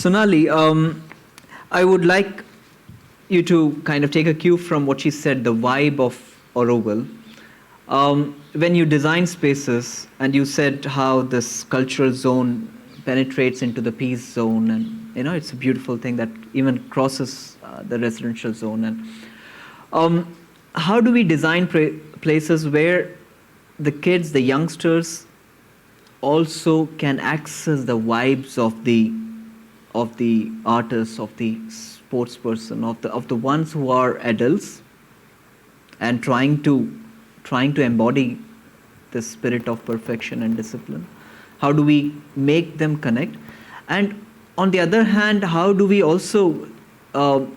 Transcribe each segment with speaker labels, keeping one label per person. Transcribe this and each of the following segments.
Speaker 1: Sonali, I would like you to kind of take a cue from what she said, the vibe of Auroville. When you design spaces and you said how this cultural zone penetrates into the peace zone, and it's a beautiful thing that even crosses the residential zone. And how do we design places where the kids, the youngsters, also can access the vibes of the artists, of the sports person, of the ones who are adults and trying to embody the spirit of perfection and discipline? How do we make them connect? And on the other hand, how do we also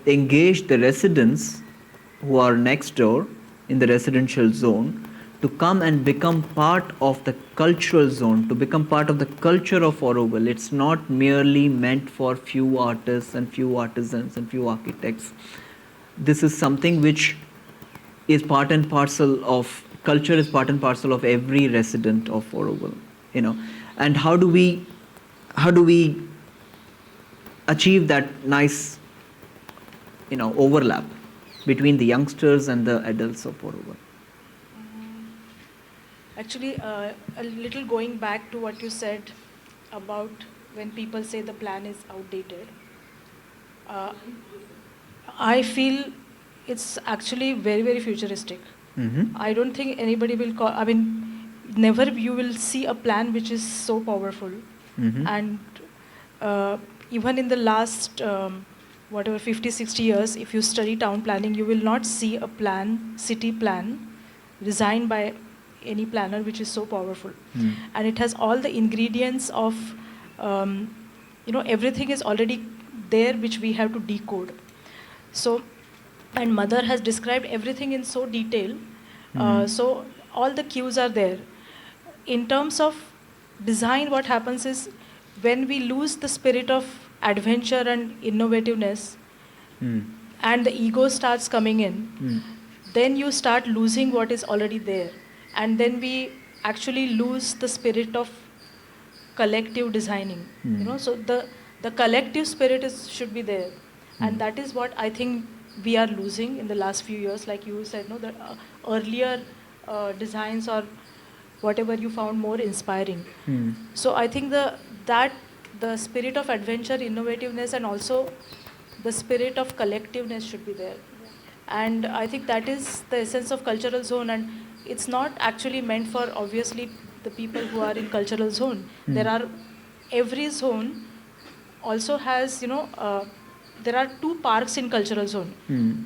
Speaker 1: engage the residents who are next door in the residential zone to come and become part of the cultural zone, to become part of the culture of Auroville? It's not merely meant for few artists and few artisans and few architects. This is something which is part and parcel of culture, is part and parcel of every resident of Auroville. And how do we achieve that nice overlap between the youngsters and the adults of Auroville?
Speaker 2: Actually, a little going back to what you said about when people say the plan is outdated, I feel it's actually very, very futuristic.
Speaker 1: Mm-hmm.
Speaker 2: I don't think anybody will never you will see a plan which is so powerful.
Speaker 1: Mm-hmm.
Speaker 2: And even in the last, 50, 60 years, if you study town planning, you will not see a city plan, designed by any planner which is so powerful. And it has all the ingredients of, everything is already there which we have to decode. So, and Mother has described everything in so detail. So all the cues are there. In terms of design, what happens is when we lose the spirit of adventure and innovativeness, and the ego starts coming in, then you start losing what is already there. And then we actually lose the spirit of collective designing. So the collective spirit should be there. And that is what I think we are losing in the last few years. Like you said, the earlier designs or whatever you found more inspiring. So I think the spirit of adventure, innovativeness, and also the spirit of collectiveness should be there. And I think that is the essence of cultural zone. And it's not actually meant for, obviously, the people who are in cultural zone. Every zone also has, there are two parks in cultural zone.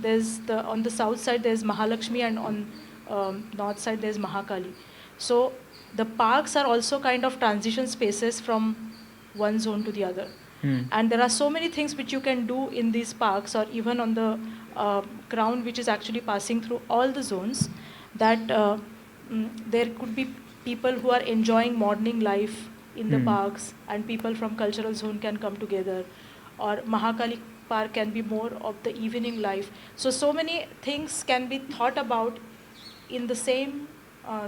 Speaker 2: There's on the south side there's Mahalakshmi, and on north side there's Mahakali. So the parks are also kind of transition spaces from one zone to the other. And there are so many things which you can do in these parks, or even on the ground which is actually passing through all the zones, that there could be people who are enjoying morning life in the parks, and people from cultural zone can come together. Or Mahakali Park can be more of the evening life. So many things can be thought about in the same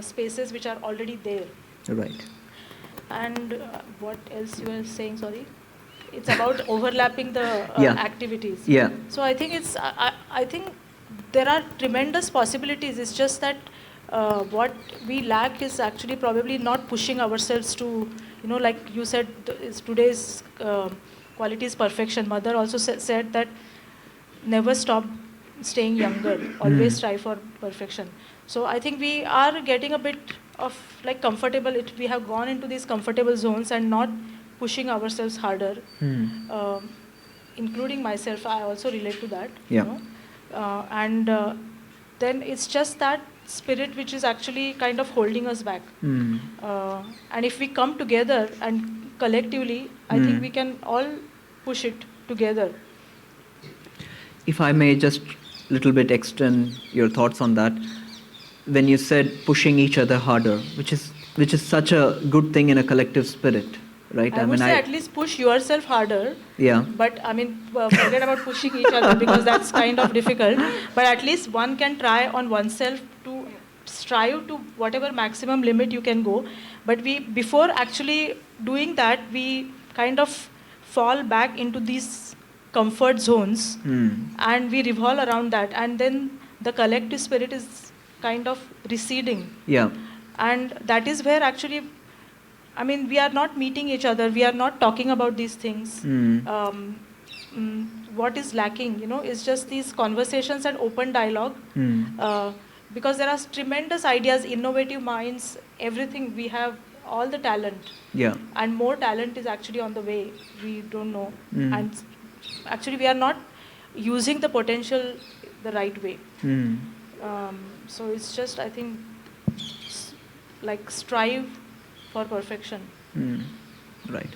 Speaker 2: spaces which are already there.
Speaker 1: Right.
Speaker 2: And what else you were saying, sorry? It's about overlapping the activities.
Speaker 1: Yeah.
Speaker 2: So I think I think there are tremendous possibilities. It's just that what we lack is actually probably not pushing ourselves to, like you said, today's quality is perfection. Mother also said that never stop staying younger, always strive for perfection. So I think we are getting a bit of comfortable. We have gone into these comfortable zones and not pushing ourselves harder, including myself. I also relate to that.
Speaker 1: Yeah.
Speaker 2: And then it's just that spirit which is actually kind of holding us back. And if we come together and collectively, I think we can all push it together.
Speaker 1: If I may just a little bit extend your thoughts on that, when you said pushing each other harder, which is such a good thing in a collective spirit, right?
Speaker 2: I would say at least push yourself harder.
Speaker 1: Yeah.
Speaker 2: But forget about pushing each other, because that's kind of difficult. But at least one can try on oneself to strive to whatever maximum limit you can go. But before actually doing that, we kind of fall back into these comfort zones, and we revolve around that, and then the collective spirit is kind of receding.
Speaker 1: Yeah.
Speaker 2: And that is where actually, I mean, we are not meeting each other, we are not talking about these things. What is lacking, is just these conversations and open dialogue. Because there are tremendous ideas, innovative minds, everything. We have all the talent.
Speaker 1: Yeah.
Speaker 2: And more talent is actually on the way. We don't know. And actually, we are not using the potential the right way. So it's just, I think, like strive for perfection.
Speaker 1: Right.